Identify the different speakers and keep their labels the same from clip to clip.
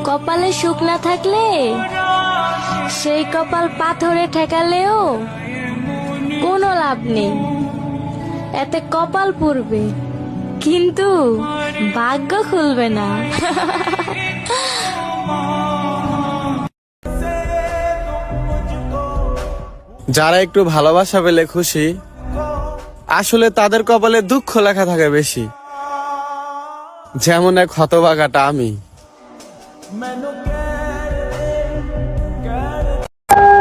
Speaker 1: কপালে সুখ না থাকলে সেই কপাল পাথরে ঠেকালেও কোনো লাভ নেই। এতে কপাল পুড়বে কিন্তু ভাগ্য খুলবে না।
Speaker 2: যারা একটু ভালোবাসা পেলে খুশি, আসলে তাদের কপালে দুঃখ লেখা থাকে বেশি। যেমন এক হতভাগাটা আমি।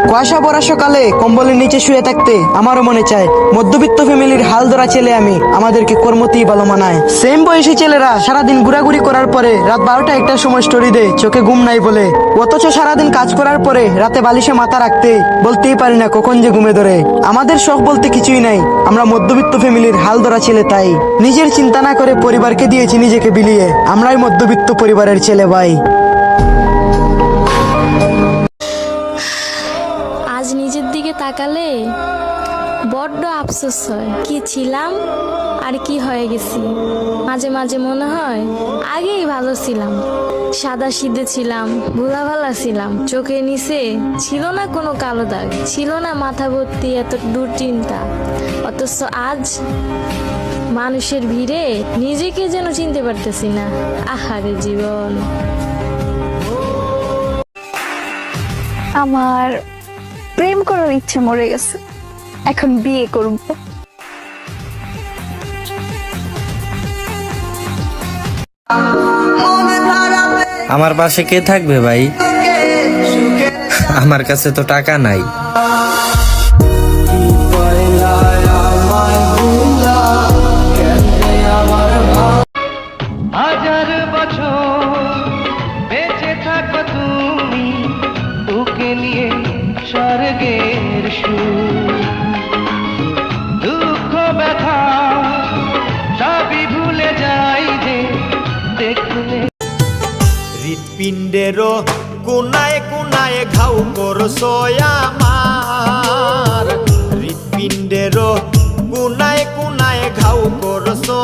Speaker 3: কুয়াশা ভরা সকালে কম্বলের নিচে শুয়ে থাকতে আমারও মনে চায়। মধ্যবিত্ত ফ্যামিলির হাল ধরা ছেলে আমি, আমাদেরকে কর্মতেই ভালো মানায়। সেম বয়সী ছেলেরা সারাদিন ঘোরাঘুরি করার পরে রাত 12টা 1টার সময় স্টোরি দেয় চোখে ঘুম নাই বলে, অথচ সারাদিন কাজ করার পরে রাতে বালিশে মাথা রাখতে বলতেই পারি না কখন যে ঘুমে ধরে। আমাদের শখ বলতে কিছুই নাই, আমরা মধ্যবিত্ত ফ্যামিলির হাল ধরা ছেলে। তাই নিজের চিন্তা না করে পরিবারকে দিয়েছি নিজেকে বিলিয়ে। আমরাই মধ্যবিত্ত পরিবারের ছেলে ভাই।
Speaker 1: আজ নিজের দিকে তাকালে বড্ড আফসোস হয়, কি ছিলাম আর কি হয়ে গেছি। মাঝে মাঝে মনে হয় আগেই ভালো ছিলাম, সাদা সিধে ছিলাম, ভোলা ভালা ছিলাম। চোখের নিচে ছিল না কোনো কালো দাগ, ছিল না মাথা ভর্তি এত দুশ্চিন্তা। অথচ আজ মানুষের ভিড়ে নিজেকে যেন চিনতে পারতেছি না। আহারে জীবন।
Speaker 4: আমার প্রেম করার ইচ্ছে মরে গেছে, এখন বিয়ে করব।
Speaker 5: আমার পাশে কে থাকবে ভাই? আমার কাছে তো টাকা নাই।
Speaker 6: হাজার বছর বেঁচে থাকো তুমি, ওকে নিয়ে স্বর্গের সুর। দুঃখ ব্যথা সবই ভুলে যাই যে দেখলে।
Speaker 7: হৃৎপিণ্ডেরও কোনায় কোনায় ঘাউ করছো আমার, হৃৎপিণ্ডেরও কোনায় কোনায় ঘাউ করছো